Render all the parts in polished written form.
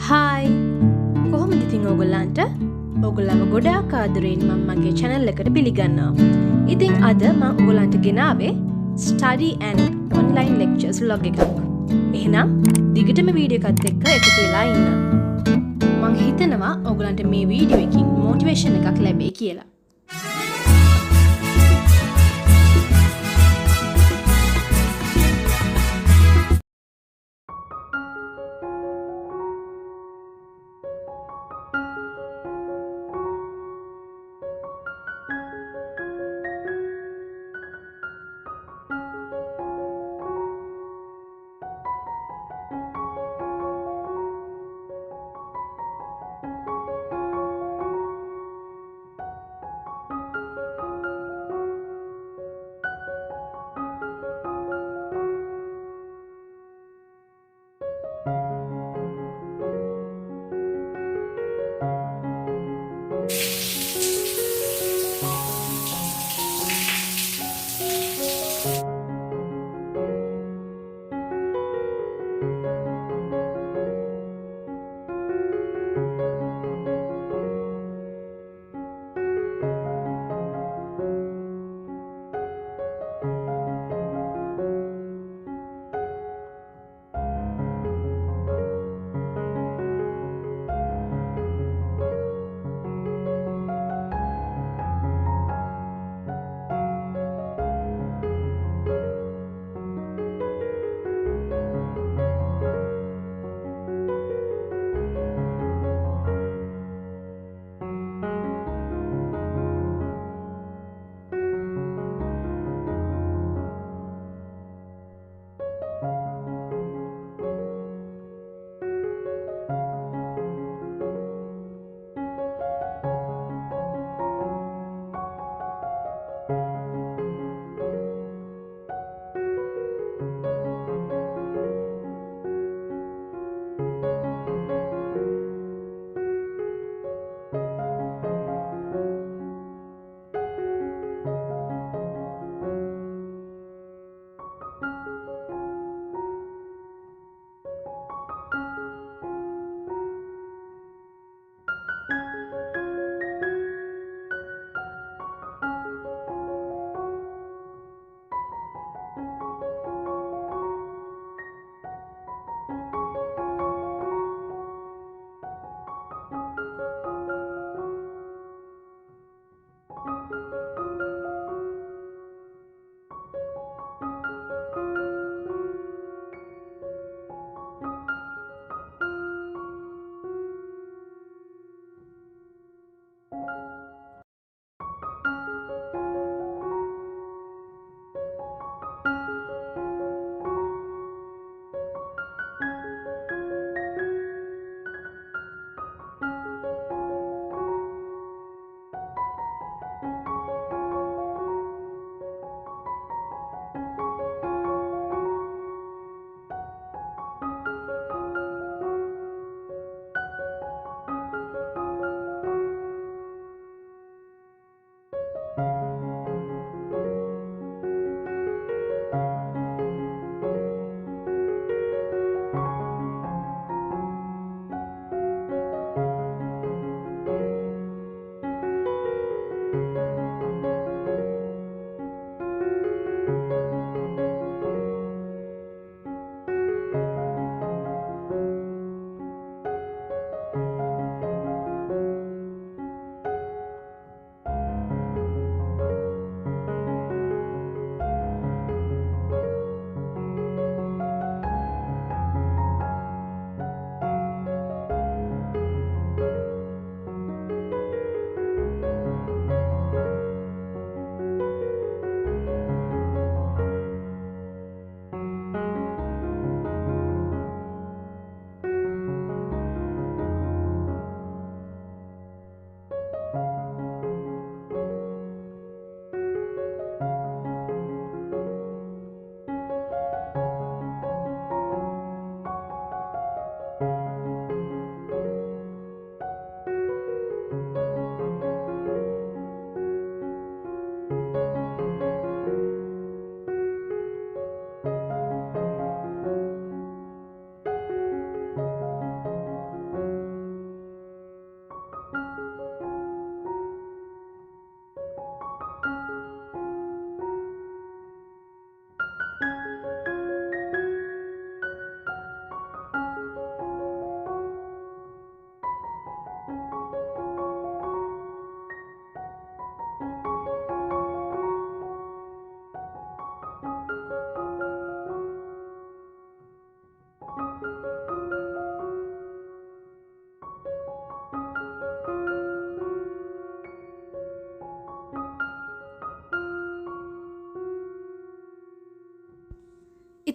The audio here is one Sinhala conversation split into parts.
හායි කොහොමද ඉතින් ඔයගොල්ලන්ට? ඔයගොල්ලන්ව ගොඩාක් ආදරෙන් මම මගේ channel එකට පිළිගන්නවා. ඉතින් අද මම ඔයගොල්ලන්ට ගෙනාවේ study and online lectures vlog එකක්. එහෙනම් දිගටම වීඩියෝ එකත් එක්ක එකතු වෙලා ඉන්න. මම හිතනවා ඔයගොල්ලන්ට මේ වීඩියෝ එකකින් motivation එකක් ලැබෙයි කියලා.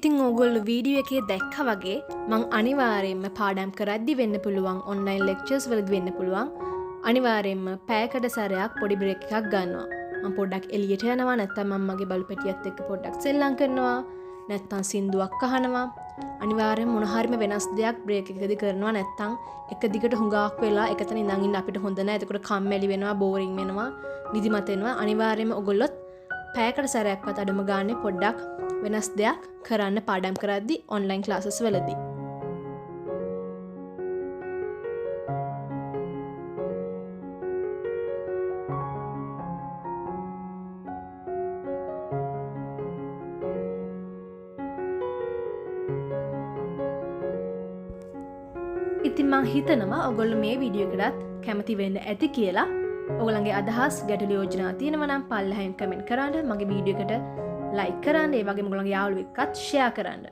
ඉතින් ඕගොල්ලෝ වීඩියෝ එකේ දැක්ක වගේ මං අනිවාර්යයෙන්ම පාඩම් කරද්දි වෙන්න පුළුවන් ඔන්ලයින් ලෙක්චර්ස් වලදී වෙන්න පුළුවන් අනිවාර්යයෙන්ම පැයකට සැරයක් පොඩි බ්‍රේක් එකක් ගන්නවා. මම පොඩ්ඩක් එළියට යනවා නැත්නම් මම මගේ බලු පැටියත් එක්ක පොඩ්ඩක් සෙල්ලම් කරනවා නැත්නම් සින්දුවක් අහනවා. අනිවාර්යයෙන් මොන හරිම වෙනස් දෙයක් බ්‍රේක් එකකදී කරනවා නැත්නම් එක දිගට හුඟක් වෙලා එකතන ඉඳන් ඉන්න අපිට හොඳ නැහැ. එතකොට කම්මැලි වෙනවා, බෝරින් වෙනවා, නිදිමත වෙනවා. අනිවාර්යයෙන්ම ඔයගොල්ලොත් පැයකට සැරයක්වත් අඩුම ගානේ පොඩ්ඩක් වෙනස් දෙයක් කරන්න පාඩම් කරද්දි ඔන්ලයින් ක්ලාසස් වලදී. ඉතින් මං හිතනවා ඔයගොල්ලෝ මේ වීඩියෝ එකටත් කැමති වෙන්න ඇති කියලා. ඔයගොල්ලන්ගේ අදහස් ගැටළු යෝජනා තියෙනවා නම් පල්ලෙහෙන් කමෙන්ට් කරන්න. මගේ වීඩියෝ එකට ලයික් කරන්න. ඒ වගේම ඔයගොල්ලන්ගේ යාළුවෝ එක්කත් ෂෙයා කරන්න.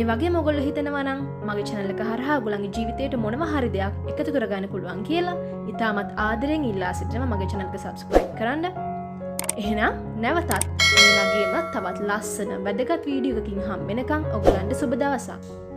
ඒ වගේම ඔයගොල්ලෝ හිතනවා නම් මගේ channel එක හරහා ඔයගොල්ලන්ගේ ජීවිතේට මොනවා හරි දෙයක් එකතු කරගන්න පුළුවන් කියලා ඉතාමත් ආදරෙන් ඉල්ලා සිටිනවා මගේ channel එක subscribe කරන්න. එහෙනම් නැවතත් මේ වගේම තවත් ලස්සන වැදගත් වීඩියෝ එකකින් හම්බ වෙනකන් ඔයගොල්ලන්ට සුබ දවසක්.